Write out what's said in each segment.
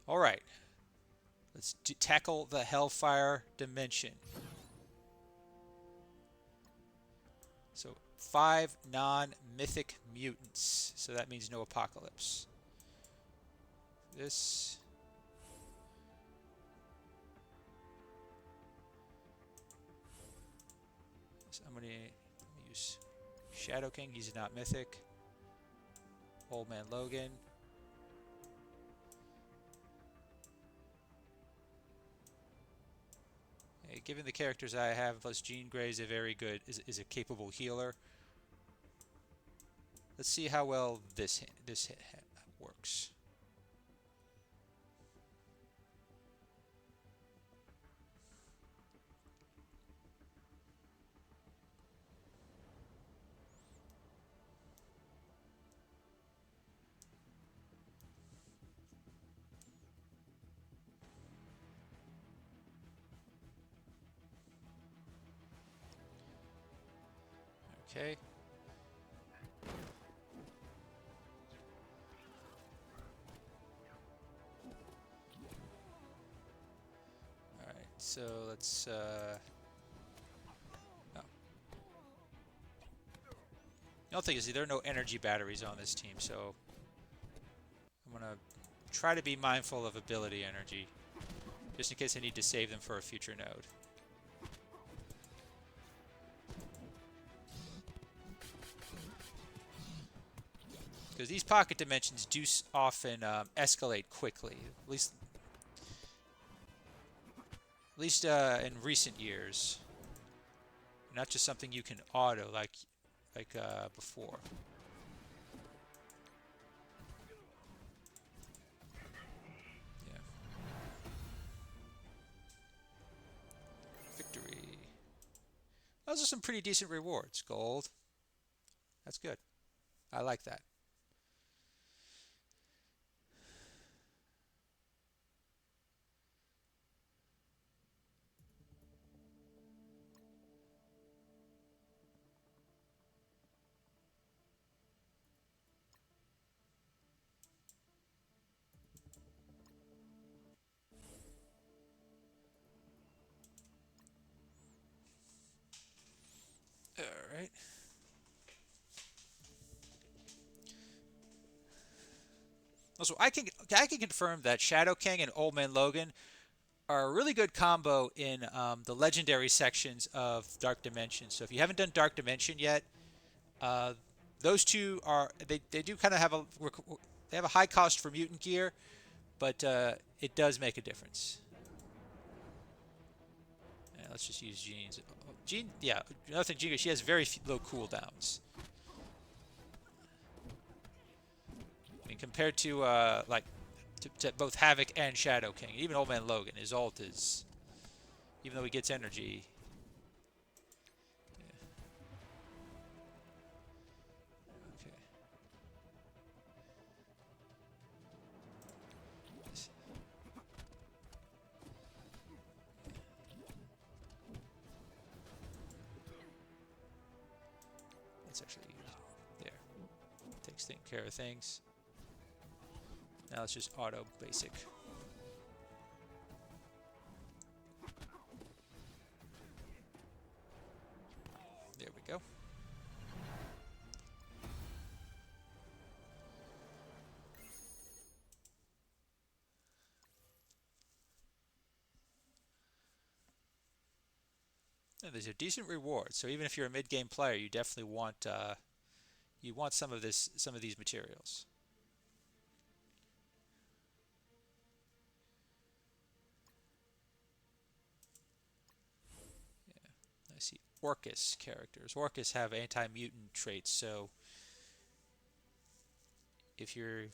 All right. Let's tackle the Hellfire Dimension. So 5 non-mythic mutants. So that means no apocalypse. This. So I'm going to use Shadow King. He's not mythic. Old Man Logan. Given the characters I have, plus Jean Grey is a very good, is a capable healer. Let's see how well this works. Okay. All right. So let's. Oh. The only thing is there are no energy batteries on this team, so I'm gonna try to be mindful of ability energy, just in case I need to save them for a future node. Because these pocket dimensions do often escalate quickly, at least in recent years. Not just something you can auto like before. Yeah. Victory. Those are some pretty decent rewards. Gold. That's good. I like that. All right. Also, I can confirm that Shadow King and Old Man Logan are a really good combo in the legendary sections of Dark Dimension. So if you haven't done Dark Dimension yet, uh, those two are they do kind of have a high cost for mutant gear, but it does make a difference. Yeah, let's just use Jean's. Jean, yeah, another thing, Jean, she has very low cooldowns. I mean, compared to to both Havoc and Shadow King, even Old Man Logan, his ult is, even though he gets energy. Yeah. Okay. Let's actually there. Takes care of things. Now let's just auto basic. There we go. And there's a decent reward. So even if you're a mid-game player, you definitely want some of these materials. Yeah. I see Orcus characters. Orcus have anti-mutant traits, so if your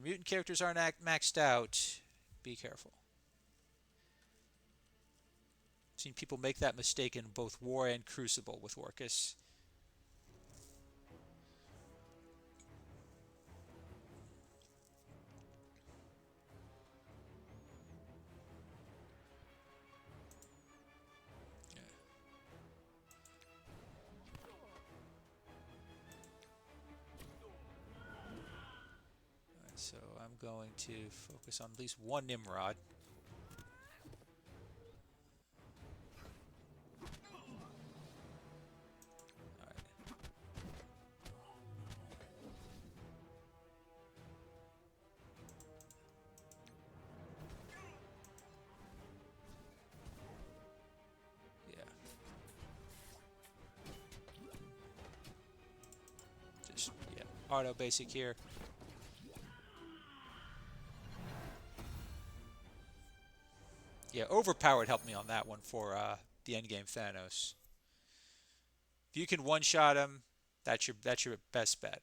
mutant characters aren't maxed out, be careful. I've seen people make that mistake in both War and Crucible with Orcus. Yeah. Right, so I'm going to focus on at least one Nimrod. Auto basic here. Yeah, overpowered helped me on that one for the endgame Thanos. If you can one-shot him, that's your best bet.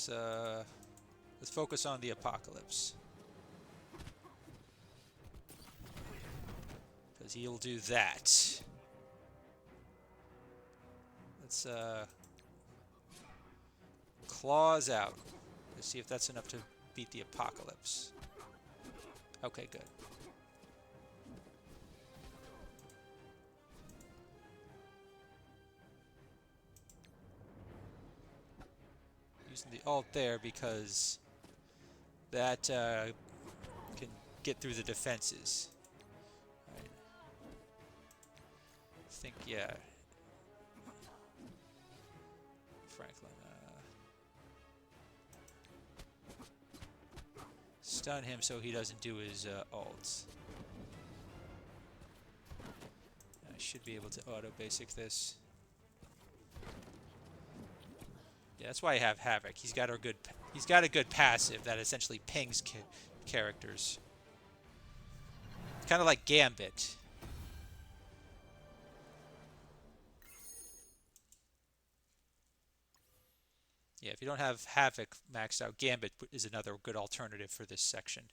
Let's focus on the apocalypse, because he'll do that. Let's claws out. Let's see if that's enough to beat the apocalypse. Okay, good. Using the ult there because that can get through the defenses. Right. I think, yeah. Franklin. Stun him so he doesn't do his ults. I should be able to auto basic this. Yeah, that's why I have Havoc. He's got a good passive that essentially pings characters. It's kind of like Gambit. Yeah, if you don't have Havoc maxed out, Gambit is another good alternative for this section.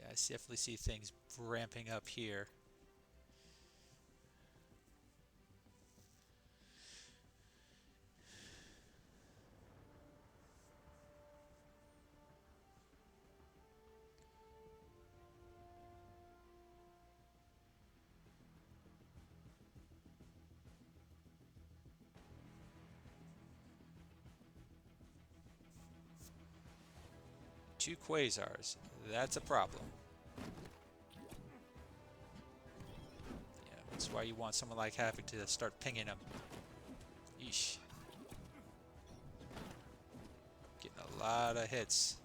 I definitely see things ramping up here. Two Quasars. That's a problem. That's why you want someone like Havoc to start pinging them. Yeesh. Getting a lot of hits.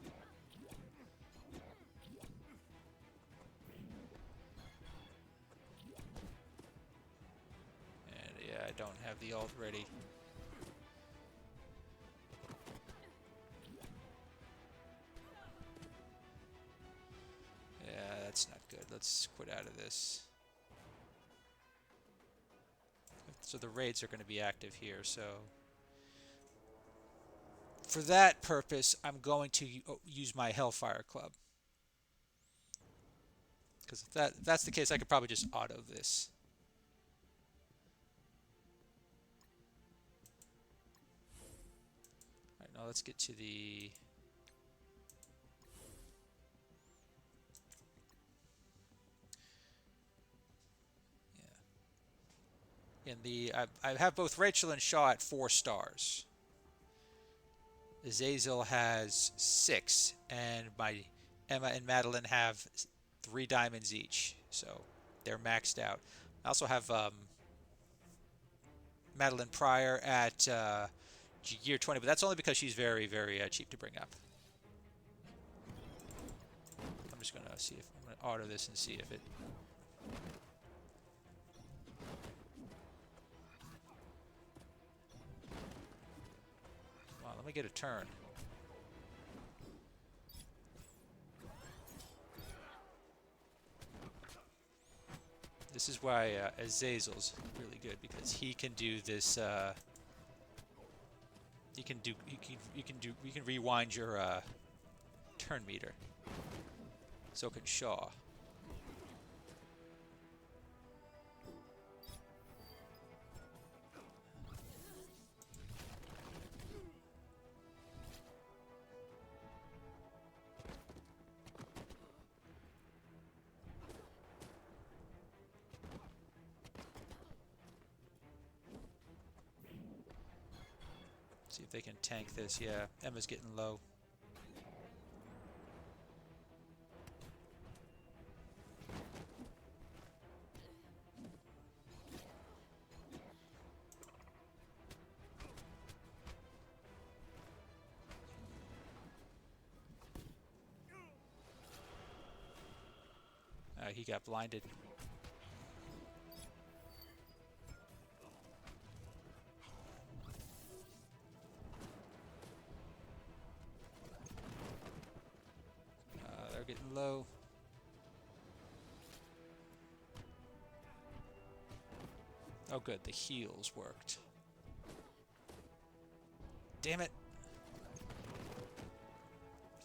And yeah, I don't have the ult ready. Yeah, that's not good. Let's quit out of this. So the raids are going to be active here, so for that purpose, I'm going to use my Hellfire Club. Because if that's the case, I could probably just auto this. Alright, now let's get to the... I have both Rachel and Shaw at 4 stars. Azazel has 6, and my Emma and Madeline have 3 diamonds each, so they're maxed out. I also have Madeline Pryor at year 20, but that's only because she's very, very cheap to bring up. I'm just gonna see if I'm gonna auto this and see if it. Come on, let me get a turn. This is why Azazel's really good, because he can do this. You can rewind your turn meter. So can Shaw. See if they can tank this. Yeah, Emma's getting low. He got blinded. They're getting low. Oh good, the heals worked. Damn it.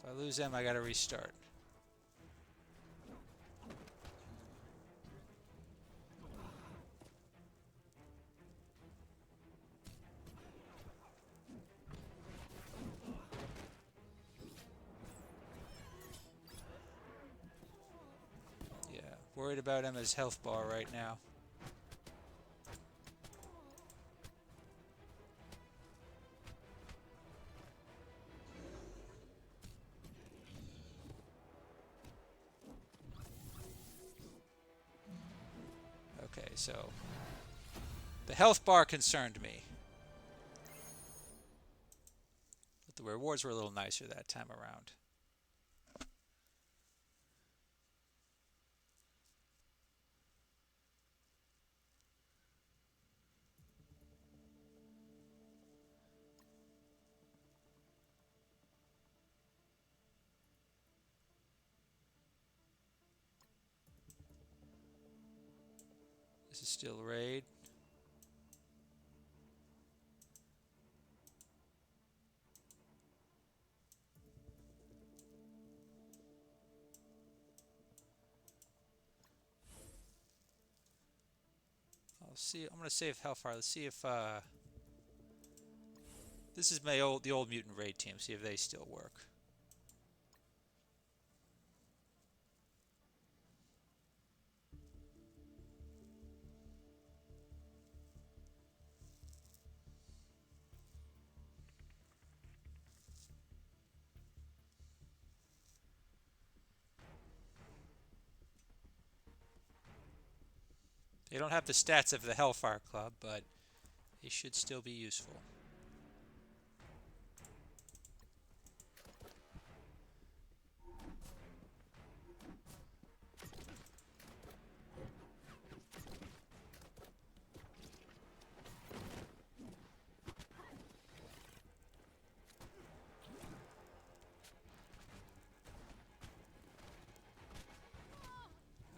If I lose them, I gotta restart. Yeah, worried about Emma's health bar right now. Okay, so the health bar concerned me. But the rewards were a little nicer that time around. This is still raid. I'll see. I'm gonna save Hellfire. Let's see if this is the old mutant raid team. See if they still work. They don't have the stats of the Hellfire Club, but they should still be useful.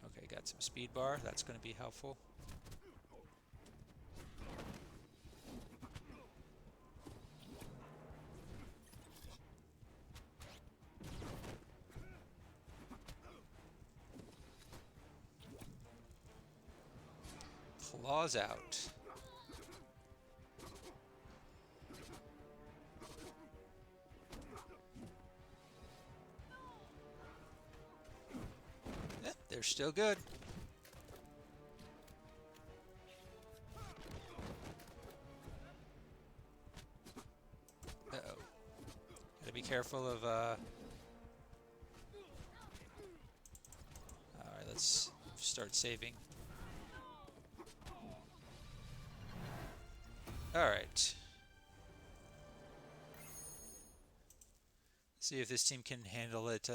Okay, got some speed bar. That's going to be helpful. Claws out. Yep, they're still good. Uh-oh. Gotta be careful of, Alright, let's start saving. Alright. See if this team can handle it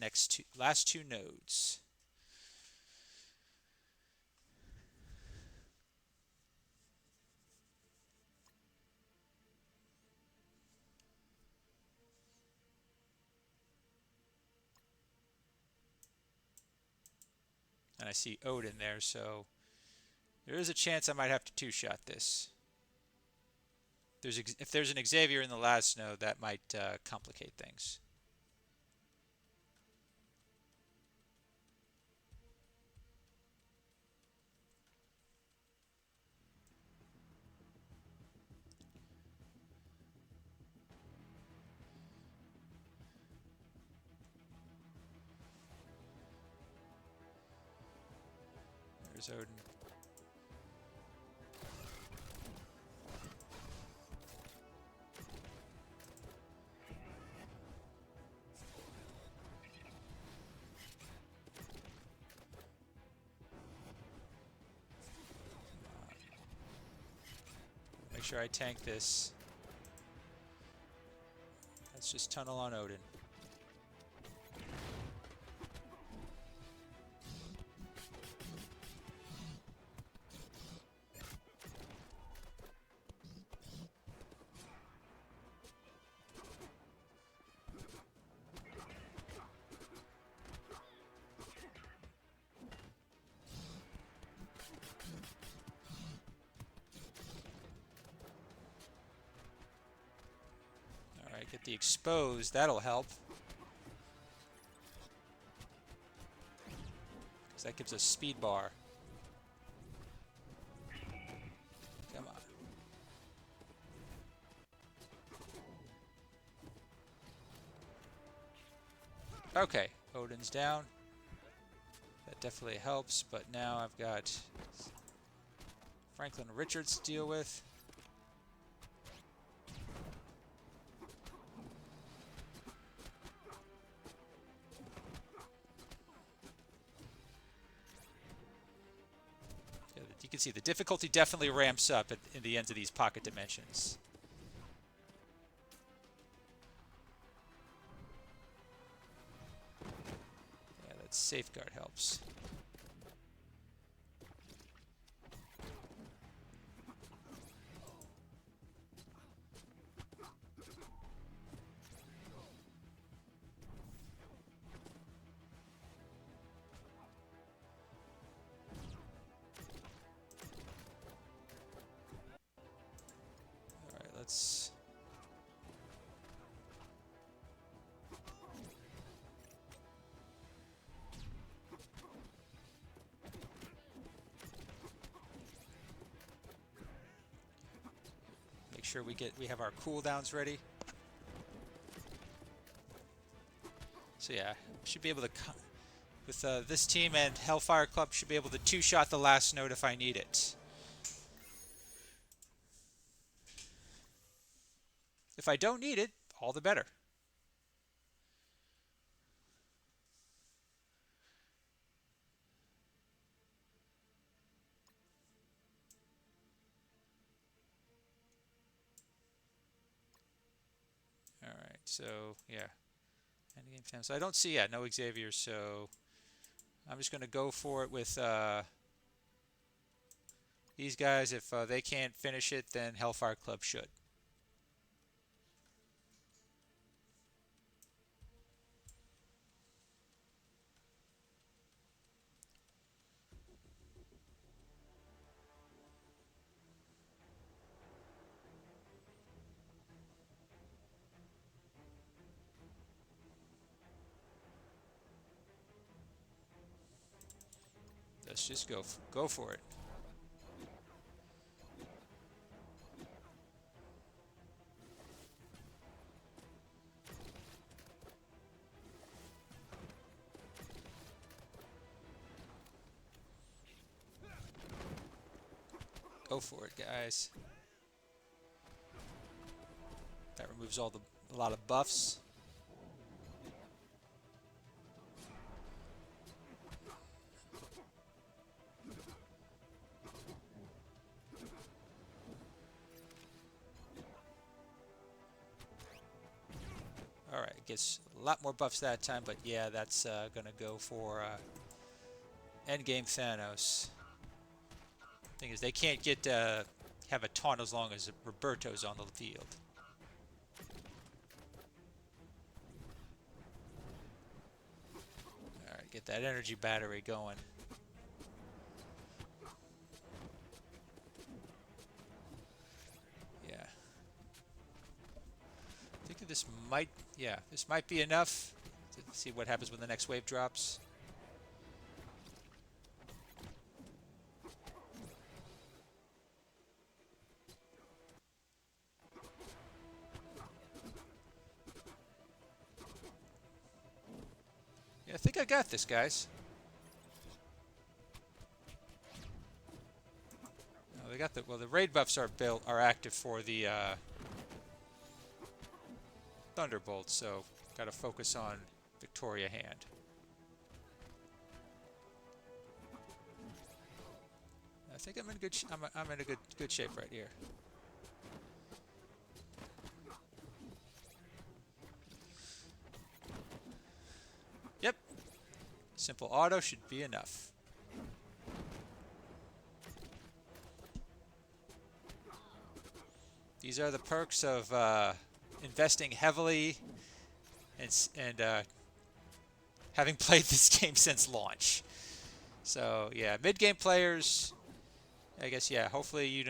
the last two nodes. And I see Odin there, so there is a chance I might have to two-shot this. If there's an Xavier in the last node, that might complicate things. There's Odin. Make sure I tank this. Let's just tunnel on Odin. Get the exposed, that'll help. Because that gives us speed bar. Come on. Okay, Odin's down. That definitely helps, but now I've got Franklin Richards to deal with. You can see the difficulty definitely ramps up in the ends of these pocket dimensions. Yeah, that safeguard helps. Let's make sure we have our cooldowns ready. So yeah, should be able to with this team and Hellfire Club should be able to two-shot the last node if I need it. If I don't need it, all the better. All right, so yeah, endgame time. So I don't see no Xavier, so I'm just going to go for it with these guys. If they can't finish it, then Hellfire Club should. Let's just go for it. Go for it, guys. That removes a lot of buffs. All right, It gets a lot more buffs that time, but yeah, that's going to go for endgame Thanos. Thing is, they can't get have a taunt as long as Roberto's on the field. All right, get that energy battery going. Yeah. I think this might, yeah, this might be enough to see what happens when the next wave drops. Yeah, I think I got this, guys. Oh, they got the, well, the raid buffs are active for the Thunderbolt, so got to focus on Victoria Hand. I think I'm in good. I'm in a good shape right here. Yep. Simple auto should be enough. These are the perks of investing heavily and having played this game since launch. So yeah, mid-game players, I guess, yeah, hopefully you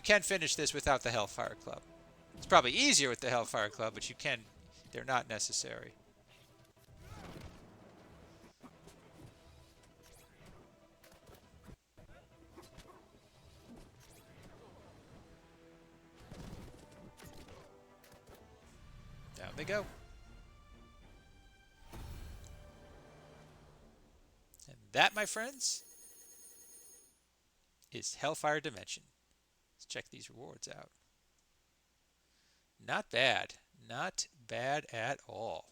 can finish this without the Hellfire Club. It's probably easier with the Hellfire Club, but they're not necessary. Down they go. And that, my friends, is Hellfire Dimension. Let's check these rewards out. Not bad. Not bad at all.